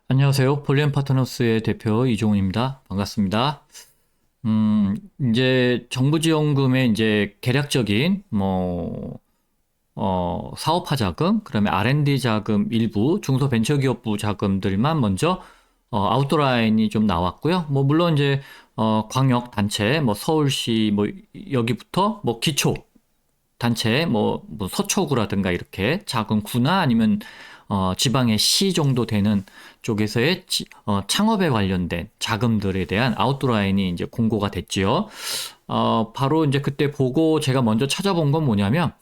안녕하세요. 폴리앤 파트너스의 대표 이종훈입니다. 반갑습니다. 이제 정부지원금의 이제 개략적인 사업화 자금, 그다음에 R&D 자금 일부, 중소벤처기업부 자금들만 먼저 아웃라인이 좀 나왔고요. 물론 이제 광역 단체, 서울시 여기부터 기초 단체 서초구라든가 이렇게 작은 구나 아니면 지방의 시 정도 되는 쪽에서의 창업에 관련된 자금들에 대한 아웃라인이 이제 공고가 됐지요. 바로 이제 그때 보고 제가 먼저 찾아본 건 뭐냐면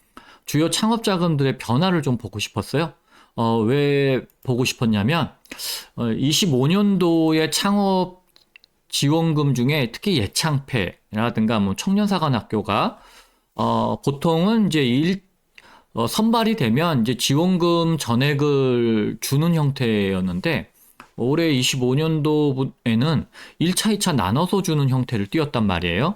주요 창업 자금들의 변화를 좀 보고 싶었어요. 왜 보고 싶었냐면 25년도의 창업 지원금 중에 특히 예창패라든가 청년사관학교가 보통은 이제 선발이 되면 이제 지원금 전액을 주는 형태였는데 올해 25년도에는 1차, 2차 나눠서 주는 형태를 띄었단 말이에요.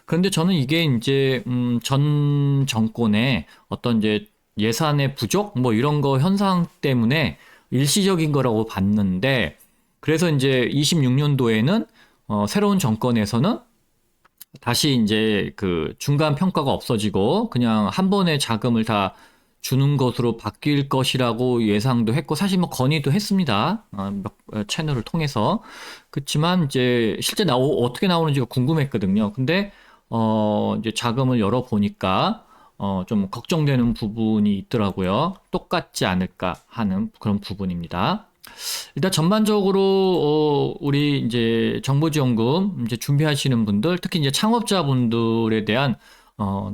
그런데 저는 이게 이제 전 정권의 어떤 이제 예산의 부족 이런 거 현상 때문에 일시적인 거라고 봤는데 그래서 이제 26년도에는 새로운 정권에서는 다시 이제 그 중간 평가가 없어지고 그냥 한 번에 자금을 다 주는 것으로 바뀔 것이라고 예상도 했고 사실 건의도 했습니다. 몇 채널을 통해서. 그렇지만 이제 실제 어떻게 나오는지가 궁금했거든요. 근데 이제 자금을 열어 보니까 좀 걱정되는 부분이 있더라고요. 똑같지 않을까 하는 그런 부분입니다. 일단 전반적으로 우리 이제 정보지원금 이제 준비하시는 분들, 특히 이제 창업자분들에 대한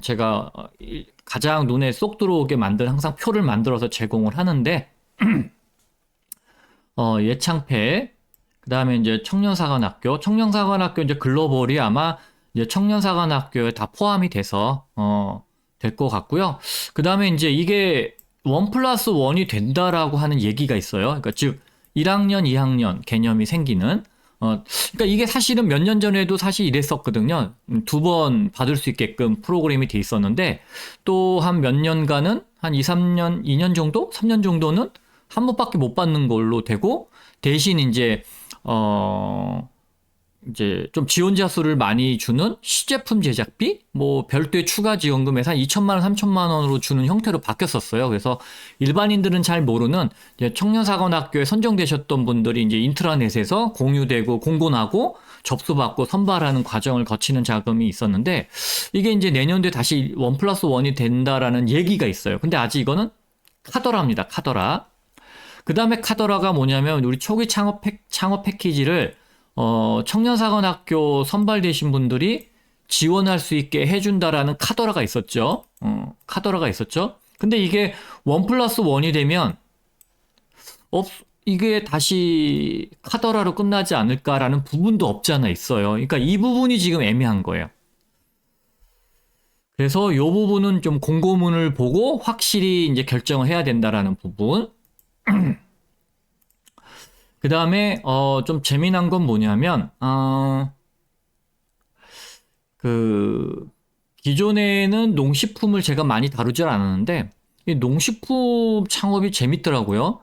제가 가장 눈에 쏙 들어오게 만든 항상 표를 만들어서 제공을 하는데 예창패, 그다음에 이제 청년사관학교 이제 글로벌이 아마 이제 청년사관학교에 다 포함이 돼서 될 것 같고요. 그다음에 이제 이게 1+1이 된다라고 하는 얘기가 있어요. 그러니까 즉 1학년, 2학년 개념이 생기는 그러니까 이게 사실은 몇 년 전에도 사실 이랬었거든요. 2번 받을 수 있게끔 프로그램이 돼 있었는데 또 한 몇 년간은 한 2, 3년, 2년 정도? 3년 정도는 한 번밖에 못 받는 걸로 되고 대신 이제 좀 지원자 수를 많이 주는 시제품 제작비 별도의 추가 지원금에서 한 2천만 원, 3천만 원으로 주는 형태로 바뀌었었어요. 그래서 일반인들은 잘 모르는 이제 청년사관학교에 선정되셨던 분들이 이제 인트라넷에서 공유되고 공고나고 접수받고 선발하는 과정을 거치는 자금이 있었는데 이게 이제 내년도에 다시 1+1이 된다라는 얘기가 있어요. 근데 아직 이거는 카더라입니다. 카더라. 그 다음에 카더라가 뭐냐면 우리 초기 창업 패키지를 청년사관학교 선발되신 분들이 지원할 수 있게 해준다라는 카더라가 있었죠. 카더라가 있었죠. 근데 이게 1+1이 되면 이게 다시 카더라로 끝나지 않을까라는 부분도 없지 않아 있어요. 그러니까 이 부분이 지금 애매한 거예요. 그래서 이 부분은 좀 공고문을 보고 확실히 이제 결정을 해야 된다라는 부분. 그 다음에 좀 재미난 건 뭐냐면 그 기존에는 농식품을 제가 많이 다루질 않았는데 이 농식품 창업이 재밌더라고요.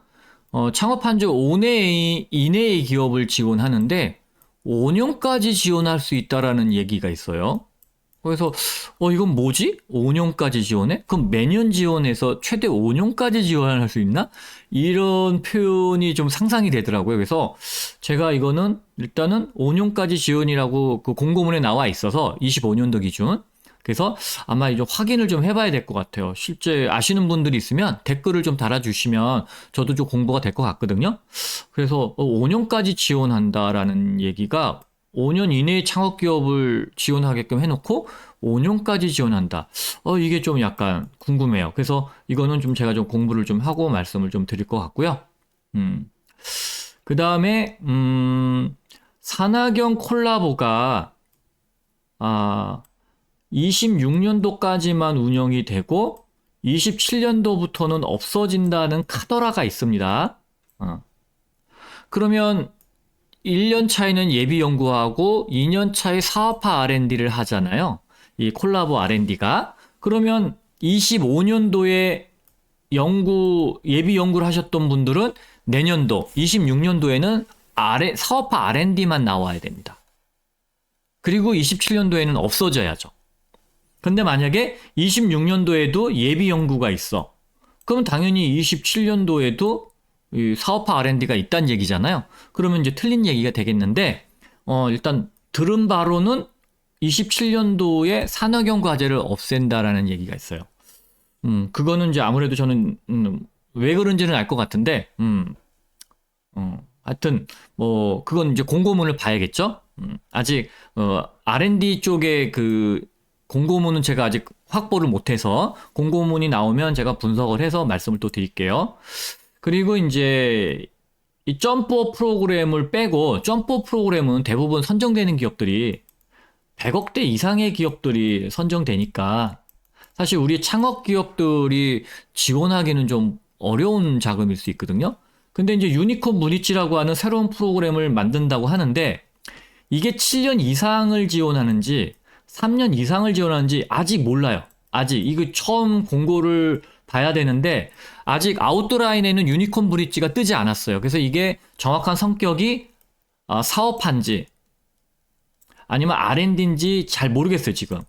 창업한 지 5년 이내의 기업을 지원하는데 5년까지 지원할 수 있다라는 얘기가 있어요. 그래서 이건 뭐지? 5년까지 지원해? 그럼 매년 지원해서 최대 5년까지 지원할 수 있나? 이런 표현이 좀 상상이 되더라고요. 그래서 제가 이거는 일단은 5년까지 지원이라고 그 공고문에 나와 있어서 25년도 기준. 그래서 아마 이제 확인을 좀 해봐야 될 것 같아요. 실제 아시는 분들이 있으면 댓글을 좀 달아주시면 저도 좀 공부가 될 것 같거든요. 그래서 5년까지 지원한다라는 얘기가 5년 이내에 창업기업을 지원하게끔 해놓고 5년까지 지원한다. 이게 좀 약간 궁금해요. 그래서 이거는 좀 제가 좀 공부를 좀 하고 말씀을 좀 드릴 것 같고요. 그 다음에, 산하경 콜라보가, 26년도까지만 운영이 되고, 27년도부터는 없어진다는 카더라가 있습니다. 그러면 1년 차에는 예비 연구하고 2년 차에 사업화 R&D를 하잖아요. 이 콜라보 R&D가. 그러면 25년도에 예비 연구를 하셨던 분들은 내년도 26년도에는 사업화 R&D만 나와야 됩니다. 그리고 27년도에는 없어져야죠. 근데 만약에 26년도에도 예비 연구가 있어. 그럼 당연히 27년도에도 사업화 R&D가 있다는 얘기잖아요. 그러면 이제 틀린 얘기가 되겠는데, 일단 들은 바로는 27년도에 산학연 과제를 없앤다라는 얘기가 있어요. 그거는 이제 아무래도 저는, 왜 그런지는 알 것 같은데, 하여튼, 뭐, 그건 이제 공고문을 봐야겠죠? 아직, R&D 쪽에 그, 공고문은 제가 아직 확보를 못해서, 공고문이 나오면 제가 분석을 해서 말씀을 또 드릴게요. 그리고 이제, 이 점프업 프로그램을 빼고, 점프업 프로그램은 대부분 선정되는 기업들이 100억대 이상의 기업들이 선정되니까, 사실 우리 창업 기업들이 지원하기는 좀 어려운 자금일 수 있거든요. 근데 이제 유니콘 문이치라고 하는 새로운 프로그램을 만든다고 하는데 이게 7년 이상을 지원하는지 3년 이상을 지원하는지 아직 몰라요. 아직 이거 처음 공고를 봐야 되는데 아직 아웃라인에는 유니콘 브릿지가 뜨지 않았어요. 그래서 이게 정확한 성격이 사업한지 아니면 R&D인지 잘 모르겠어요, 지금.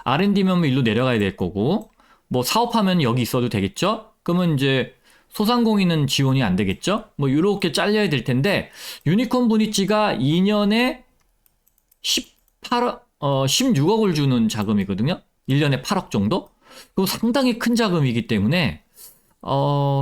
R&D면 일로 내려가야 될 거고 뭐 사업하면 여기 있어도 되겠죠? 그러면 이제 소상공인은 지원이 안 되겠죠? 뭐 이렇게 잘려야 될 텐데 유니콘 브릿지가 2년에 16억을 주는 자금이거든요. 1년에 8억 정도? 그거 상당히 큰 자금이기 때문에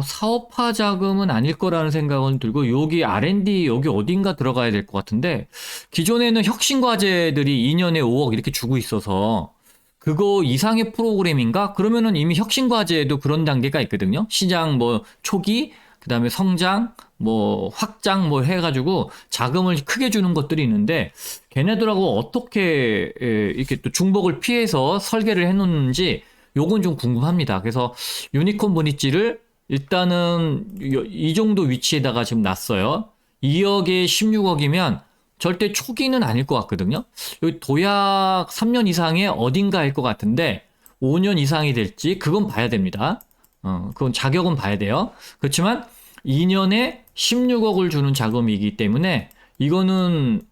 사업화 자금은 아닐 거라는 생각은 들고 여기 R&D 여기 어딘가 들어가야 될 것 같은데 기존에는 혁신 과제들이 2년에 5억 이렇게 주고 있어서 그거 이상의 프로그램인가? 그러면은 이미 혁신 과제에도 그런 단계가 있거든요. 시장 뭐 초기, 그다음에 성장, 뭐 확장 뭐 해가지고 자금을 크게 주는 것들이 있는데 걔네들하고 어떻게 이렇게 또 중복을 피해서 설계를 해놓는지 요건 좀 궁금합니다. 그래서 유니콘 브릿지를 일단은 이 정도 위치에다가 지금 놨어요. 2억에 16억이면 절대 초기는 아닐 것 같거든요. 여기 도약 3년 이상의 어딘가일 것 같은데 5년 이상이 될지 그건 봐야 됩니다. 그건 자격은 봐야 돼요. 그렇지만 2년에 16억을 주는 자금이기 때문에 이거는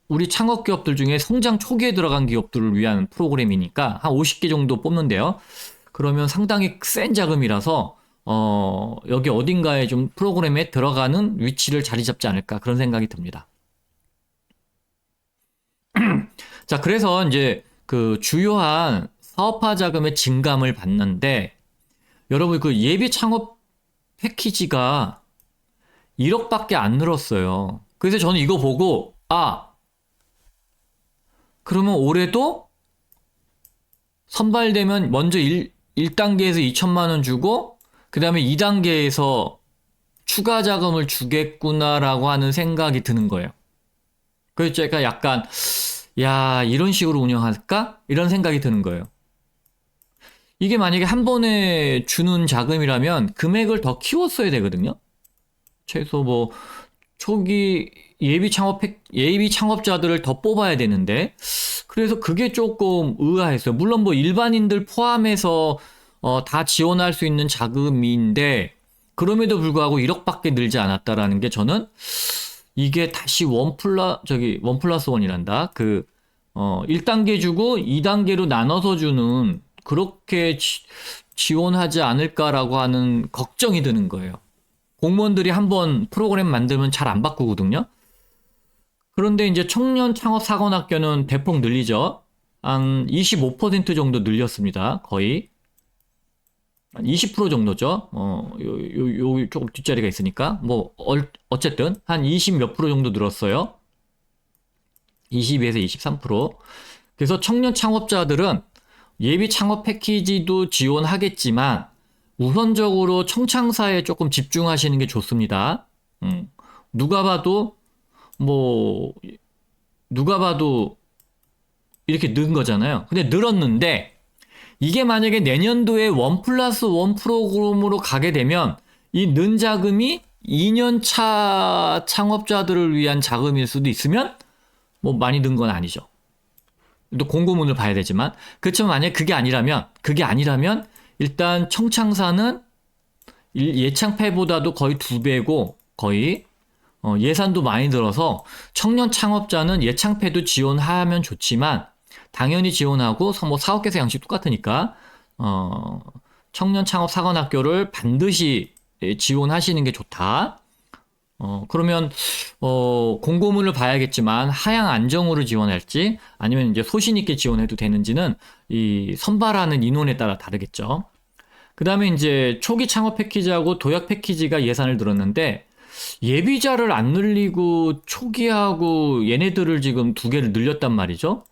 우리 창업 기업들 중에 성장 초기에 들어간 기업들을 위한 프로그램이니까 한 50개 정도 뽑는데요. 그러면 상당히 센 자금이라서 여기 어딘가에 좀 프로그램에 들어가는 위치를 자리 잡지 않을까 그런 생각이 듭니다. 자, 그래서 이제 그 주요한 사업화 자금의 증감을 받는데 여러분 그 예비 창업 패키지가 1억밖에 안 늘었어요. 그래서 저는 이거 보고 그러면 올해도 선발되면 먼저 1단계에서 2천만 원 주고 그 다음에 2단계에서 추가 자금을 주겠구나라고 하는 생각이 드는 거예요. 그래서 제가 약간 이런 식으로 운영할까? 이런 생각이 드는 거예요. 이게 만약에 한 번에 주는 자금이라면 금액을 더 키웠어야 되거든요. 최소 뭐 초기 예비 창업자들을 더 뽑아야 되는데 그래서 그게 조금 의아했어요. 물론 뭐 일반인들 포함해서 다 지원할 수 있는 자금인데 그럼에도 불구하고 1억밖에 늘지 않았다라는 게 저는 이게 다시 1+1이란다. 1단계 주고 2단계로 나눠서 주는 그렇게 지원하지 않을까라고 하는 걱정이 드는 거예요. 공무원들이 한번 프로그램 만들면 잘 안 바꾸거든요. 그런데 이제 청년 창업 사관학교는 대폭 늘리죠. 한 25% 정도 늘렸습니다. 거의. 20% 정도죠. 요 조금 뒷자리가 있으니까. 뭐, 어쨌든, 한 20 몇 프로 정도 늘었어요. 22에서 23%. 그래서 청년 창업자들은 예비 창업 패키지도 지원하겠지만, 우선적으로 청창사에 조금 집중하시는 게 좋습니다. 누가 봐도 이렇게 는 거잖아요. 근데 늘었는데, 이게 만약에 내년도에 1+1 프로그램으로 가게 되면 이 는 자금이 2년차 창업자들을 위한 자금일 수도 있으면 뭐 많이 는 건 아니죠. 또 공고문을 봐야 되지만 그렇지만 만약에 그게 아니라면 일단 청창사는 예창패보다도 거의 2배고 거의. 예산도 많이 들어서 청년 창업자는 예창패도 지원하면 좋지만 당연히 지원하고 뭐 사업계획 양식 똑같으니까 청년 창업 사관학교를 반드시 지원하시는 게 좋다. 그러면 공고문을 봐야겠지만 하향 안정으로 지원할지 아니면 이제 소신 있게 지원해도 되는지는 이 선발하는 인원에 따라 다르겠죠. 그 다음에 이제 초기 창업 패키지하고 도약 패키지가 예산을 들었는데 예비자를 안 늘리고 초기하고 얘네들을 지금 두 개를 늘렸단 말이죠.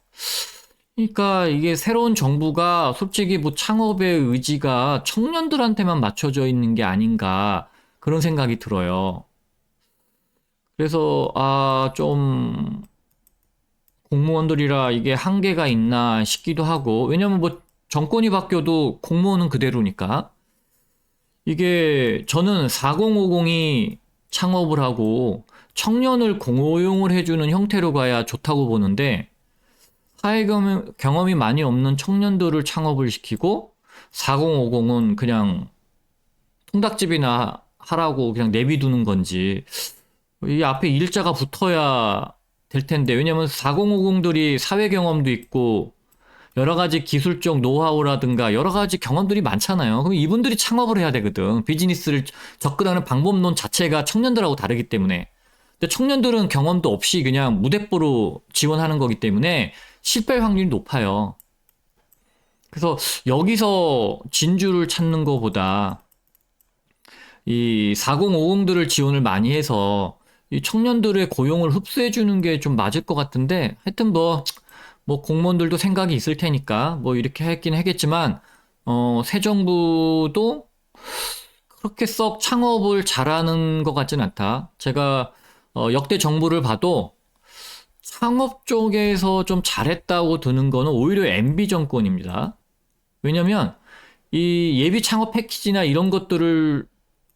그러니까 이게 새로운 정부가 솔직히 뭐 창업의 의지가 청년들한테만 맞춰져 있는 게 아닌가 그런 생각이 들어요. 그래서 좀 공무원들이라 이게 한계가 있나 싶기도 하고 왜냐면 뭐 정권이 바뀌어도 공무원은 그대로니까 이게 저는 4050이 창업을 하고 청년을 공용을 해주는 형태로 가야 좋다고 보는데 사회 경험이 많이 없는 청년들을 창업을 시키고 4050은 그냥 통닭집이나 하라고 그냥 내비두는 건지 이 앞에 일자가 붙어야 될 텐데 왜냐면 4050들이 사회 경험도 있고 여러 가지 기술적 노하우라든가 여러 가지 경험들이 많잖아요. 그럼 이분들이 창업을 해야 되거든. 비즈니스를 접근하는 방법론 자체가 청년들하고 다르기 때문에. 근데 청년들은 경험도 없이 그냥 무대뽀로 지원하는 거기 때문에 실패 확률이 높아요. 그래서 여기서 진주를 찾는 것보다 이 4050들을 지원을 많이 해서 이 청년들의 고용을 흡수해 주는 게 좀 맞을 것 같은데 하여튼 뭐 공무원들도 생각이 있을 테니까 뭐 이렇게 하긴 하겠지만 새 정부도 그렇게 썩 창업을 잘하는 것 같진 않다. 제가 역대 정부를 봐도 창업 쪽에서 좀 잘했다고 드는 거는 오히려 MB 정권입니다. 왜냐면 이 예비 창업 패키지나 이런 것들을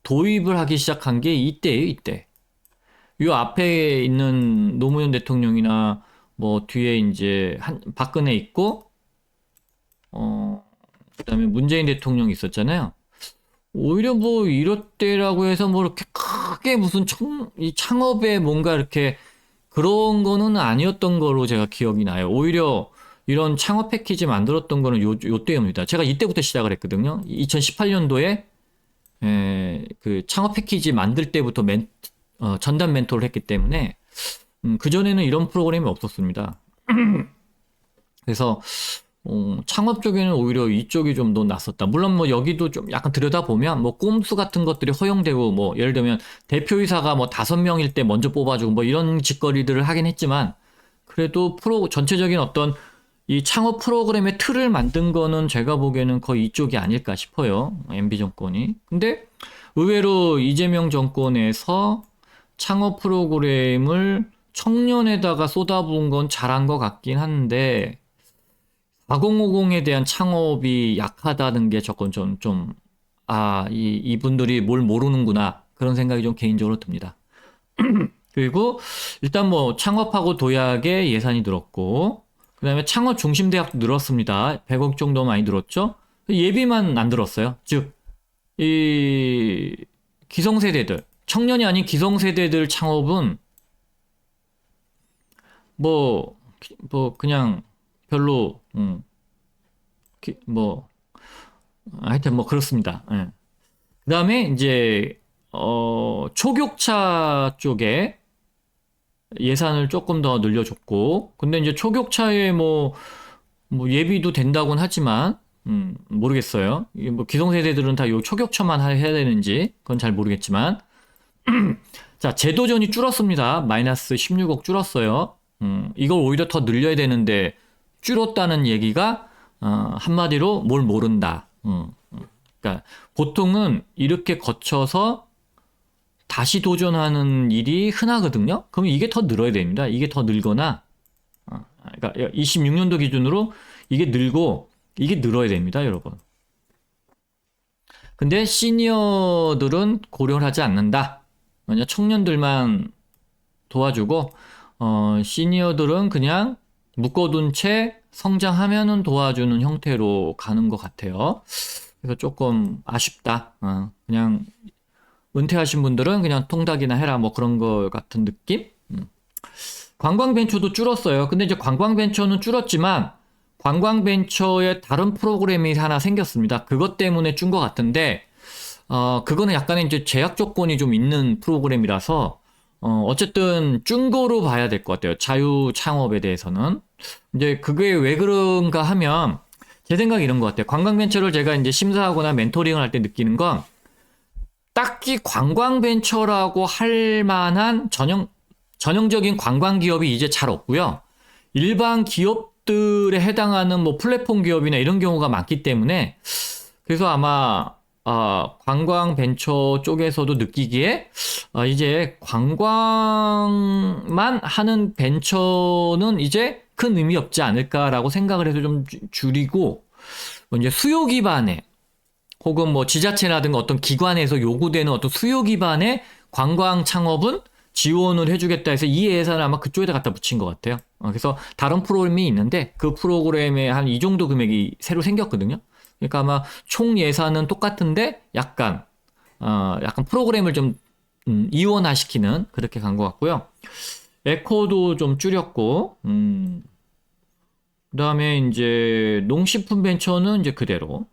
도입을 하기 시작한 게 이때예요, 이때. 요 앞에 있는 노무현 대통령이나 뭐 뒤에 이제 박근혜 있고 그다음에 문재인 대통령이 있었잖아요. 오히려 뭐 이럴 때라고 해서 뭐 이렇게 크게 무슨 이 창업에 뭔가 이렇게 그런 거는 아니었던 거로 제가 기억이 나요. 오히려 이런 창업 패키지 만들었던 거는 요 때입니다. 제가 이때부터 시작을 했거든요. 2018년도에 그 창업 패키지 만들 때부터 전담 멘토를 했기 때문에 그전에는 이런 프로그램이 없었습니다. 그래서 창업 쪽에는 오히려 이쪽이 좀 더 낫었다. 물론 뭐 여기도 좀 약간 들여다보면 뭐 꼼수 같은 것들이 허용되고 뭐 예를 들면 대표이사가 뭐 5명일 때 먼저 뽑아주고 뭐 이런 짓거리들을 하긴 했지만 그래도 전체적인 어떤 이 창업 프로그램의 틀을 만든 거는 제가 보기에는 거의 이쪽이 아닐까 싶어요. MB 정권이. 근데 의외로 이재명 정권에서 창업 프로그램을 청년에다가 쏟아부은 건 잘한 것 같긴 한데 4050에 대한 창업이 약하다는 게 조금 이분들이 뭘 모르는구나 그런 생각이 좀 개인적으로 듭니다. 그리고 일단 뭐 창업하고 도약에 예산이 늘었고 그 다음에 창업 중심 대학도 늘었습니다. 100억 정도 많이 늘었죠. 예비만 안 늘었어요. 즉 이 기성세대들 청년이 아닌 기성세대들 창업은 뭐 그냥 별로 하여튼 뭐 그렇습니다. 예. 그다음에 이제 초격차 쪽에 예산을 조금 더 늘려줬고 근데 이제 초격차에 뭐 예비도 된다고는 하지만 모르겠어요. 이게 뭐 기성세대들은 다 요 초격차만 해야 되는지 그건 잘 모르겠지만 자 제도전이 줄었습니다. 마이너스 16억 줄었어요. 이걸 오히려 더 늘려야 되는데 줄었다는 얘기가 한마디로 뭘 모른다. 그러니까 보통은 이렇게 거쳐서 다시 도전하는 일이 흔하거든요. 그럼 이게 더 늘어야 됩니다. 이게 더 늘거나 그러니까 26년도 기준으로 이게 늘고 이게 늘어야 됩니다, 여러분. 근데 시니어들은 고려를 하지 않는다. 만약 청년들만 도와주고 시니어들은 그냥 묶어둔 채 성장하면은 도와주는 형태로 가는 것 같아요. 그래서 조금 아쉽다. 그냥 은퇴하신 분들은 그냥 통닭이나 해라 뭐 그런 거 같은 느낌? 관광벤처도 줄었어요. 근데 이제 관광벤처는 줄었지만 관광벤처에 다른 프로그램이 하나 생겼습니다. 그것 때문에 준 것 같은데 그거는 약간의 이제 제약 조건이 좀 있는 프로그램이라서 어쨌든 준 거로 봐야 될 것 같아요. 자유 창업에 대해서는. 이제 그게 왜 그런가 하면 제 생각이 이런 것 같아요. 관광벤처를 제가 이제 심사하거나 멘토링을 할 때 느끼는 건 딱히 관광벤처라고 할 만한 전형적인 관광 기업이 이제 잘 없고요. 일반 기업들에 해당하는 뭐 플랫폼 기업이나 이런 경우가 많기 때문에 그래서 아마 관광 벤처 쪽에서도 느끼기에 이제 관광만 하는 벤처는 이제 큰 의미 없지 않을까라고 생각을 해서 좀 줄이고 이제 수요 기반의 혹은 뭐 지자체라든가 어떤 기관에서 요구되는 어떤 수요 기반의 관광 창업은 지원을 해주겠다 해서 이 예산을 아마 그쪽에다 갖다 붙인 것 같아요. 그래서 다른 프로그램이 있는데 그 프로그램에 한 이 정도 금액이 새로 생겼거든요. 그러니까 아마 총 예산은 똑같은데 약간 프로그램을 좀 이원화시키는 그렇게 간 것 같고요. 에코도 좀 줄였고, 그다음에 이제 농식품 벤처는 이제 그대로.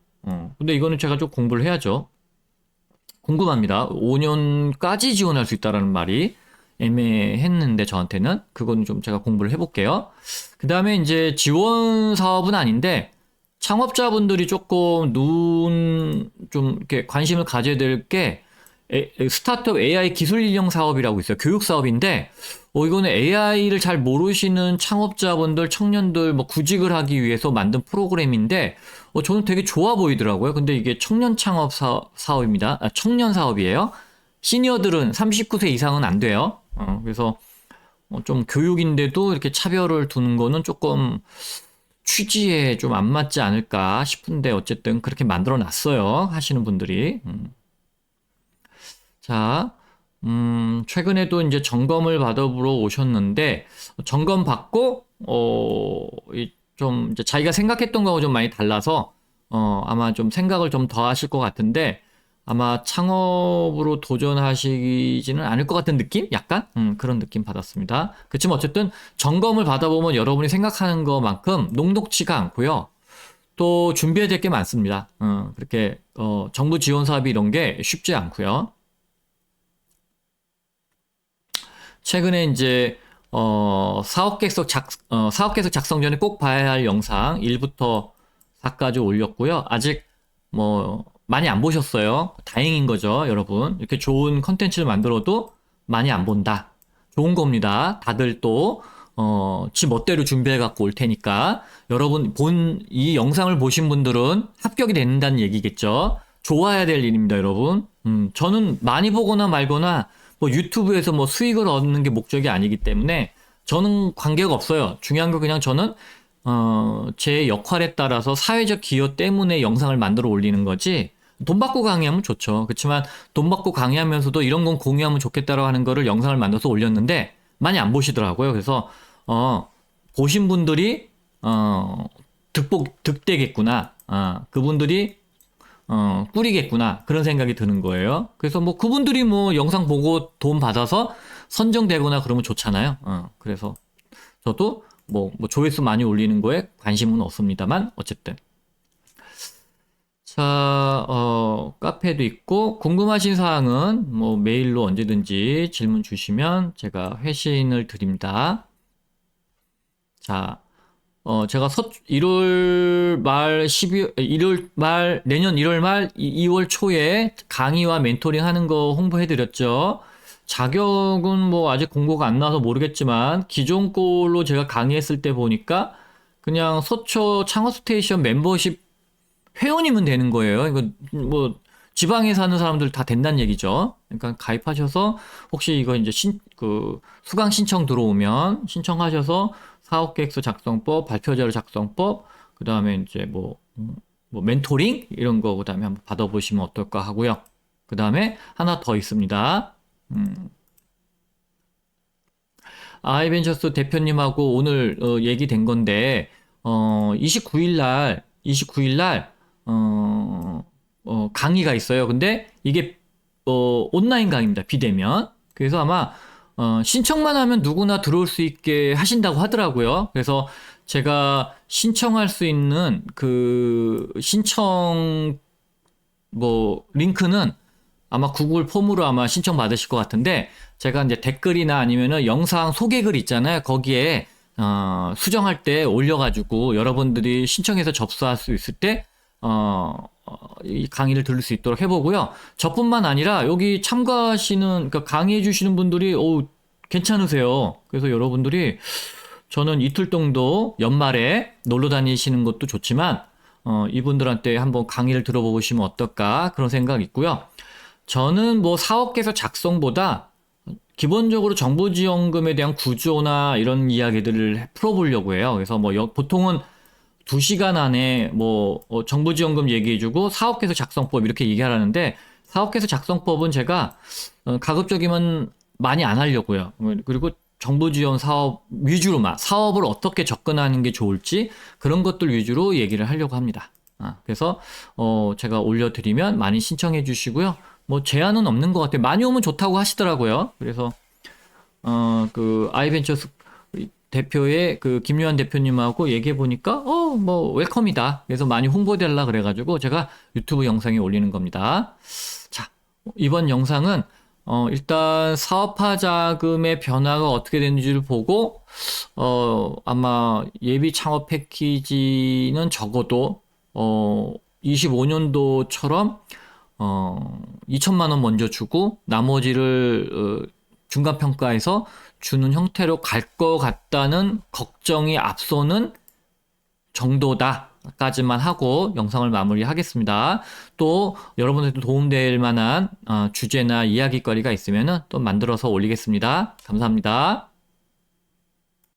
근데 이거는 제가 좀 공부를 해야죠. 궁금합니다. 5년까지 지원할 수 있다라는 말이 애매했는데 저한테는 그건 좀 제가 공부를 해볼게요. 그 다음에 이제 지원 사업은 아닌데 창업자분들이 조금 좀 이렇게 관심을 가져야 될 게 스타트업 AI 기술 인형 사업이라고 있어요. 교육 사업인데 이거는 AI를 잘 모르시는 창업자분들, 청년들 뭐 구직을 하기 위해서 만든 프로그램인데 저는 되게 좋아 보이더라고요. 근데 이게 청년 창업 사업입니다. 청년 사업이에요. 시니어들은 39세 이상은 안 돼요. 그래서 좀 교육인데도 이렇게 차별을 두는 거는 조금 취지에 좀 안 맞지 않을까 싶은데 어쨌든 그렇게 만들어 놨어요. 하시는 분들이. 자, 최근에도 이제 점검을 받아보러 오셨는데, 점검 받고, 좀 이제 자기가 생각했던 거하고 좀 많이 달라서, 아마 좀 생각을 좀 더 하실 것 같은데, 아마 창업으로 도전하시지는 않을 것 같은 느낌? 약간? 그런 느낌 받았습니다. 그렇지만 어쨌든 점검을 받아보면 여러분이 생각하는 것만큼 녹록지가 않고요. 또 준비해야 될 게 많습니다. 그렇게, 정부 지원 사업이 이런 게 쉽지 않고요. 최근에 이제 사업 계획서 작성 전에 꼭 봐야 할 영상 1부터 4까지 올렸고요. 아직 뭐 많이 안 보셨어요. 다행인 거죠, 여러분. 이렇게 좋은 컨텐츠를 만들어도 많이 안 본다. 좋은 겁니다. 다들 또 지 멋대로 준비해 갖고 올 테니까 여러분 이 영상을 보신 분들은 합격이 된다는 얘기겠죠. 좋아야 될 일입니다, 여러분. 저는 많이 보거나 말거나 뭐 유튜브에서 뭐 수익을 얻는 게 목적이 아니기 때문에 저는 관계가 없어요. 중요한 건 그냥 저는 제 역할에 따라서 사회적 기여 때문에 영상을 만들어 올리는 거지. 돈 받고 강의하면 좋죠. 그렇지만 돈 받고 강의하면서도 이런 건 공유하면 좋겠다라고 하는 거를 영상을 만들어서 올렸는데 많이 안 보시더라고요. 그래서 보신 분들이 득되겠구나. 그분들이 꿀이겠구나. 그런 생각이 드는 거예요. 그래서 뭐 그분들이 뭐 영상 보고 돈 받아서 선정되거나 그러면 좋잖아요. 그래서 저도 뭐 조회수 많이 올리는 거에 관심은 없습니다만 어쨌든. 자, 카페도 있고 궁금하신 사항은 뭐 메일로 언제든지 질문 주시면 제가 회신을 드립니다. 자, 제가 1월 말, 1월 말, 내년 1월 말, 2월 초에 강의와 멘토링 하는 거 홍보해드렸죠. 자격은 뭐 아직 공고가 안 나와서 모르겠지만, 기존 걸로 제가 강의했을 때 보니까, 그냥 서초 창업스테이션 membership 회원이면 되는 거예요. 이거 뭐, 지방에 사는 사람들 다 된다는 얘기죠. 그러니까 가입하셔서, 혹시 이거 이제 수강 신청 들어오면, 신청하셔서, 사업계획서 작성법, 발표자료 작성법, 그 다음에 이제 뭐 멘토링 이런 거 그 다음에 한번 받아보시면 어떨까 하고요. 그 다음에 하나 더 있습니다. 아이벤처스 대표님하고 오늘 얘기된 건데 29일 날 강의가 있어요. 근데 이게 온라인 강의입니다. 비대면. 그래서 아마 신청만 하면 누구나 들어올 수 있게 하신다고 하더라고요. 그래서 제가 신청할 수 있는 그 신청 링크는 아마 구글 폼으로 아마 신청 받으실 것 같은데, 제가 이제 댓글이나 아니면은 영상 소개글 있잖아요. 거기에 수정할 때 올려가지고 여러분들이 신청해서 접수할 수 있을 때 이 강의를 들을 수 있도록 해보고요. 저뿐만 아니라 여기 참가하시는, 그러니까 강의해 주시는 분들이 괜찮으세요. 그래서 여러분들이, 저는 이틀 정도 연말에 놀러 다니시는 것도 좋지만 이분들한테 한번 강의를 들어보시면 어떨까, 그런 생각이 있고요. 저는 사업계획서 작성보다 기본적으로 정부지원금에 대한 구조나 이런 이야기들을 풀어보려고 해요. 그래서 보통은 2시간 안에 정부지원금 얘기해주고 사업계획서 작성법 이렇게 얘기하라는데, 사업계획서 작성법은 제가 가급적이면 많이 안 하려고요. 그리고 정부지원 사업 위주로만, 사업을 어떻게 접근하는 게 좋을지 그런 것들 위주로 얘기를 하려고 합니다. 그래서 제가 올려드리면 많이 신청해 주시고요. 제한은 없는 것 같아요. 많이 오면 좋다고 하시더라고요. 그래서 그 아이벤처스 대표의 그 김요한 대표님하고 얘기해 보니까 웰컴이다. 그래서 많이 홍보되려 그래가지고 제가 유튜브 영상에 올리는 겁니다. 자, 이번 영상은 일단 사업화 자금의 변화가 어떻게 되는지를 보고 아마 예비 창업 패키지는 적어도 25년도처럼 2천만 원 먼저 주고 나머지를 중간 평가에서 주는 형태로 갈 것 같다는 걱정이 앞서는 정도다까지만 하고 영상을 마무리하겠습니다. 또 여러분들도 도움될 만한 주제나 이야기거리가 있으면 또 만들어서 올리겠습니다. 감사합니다.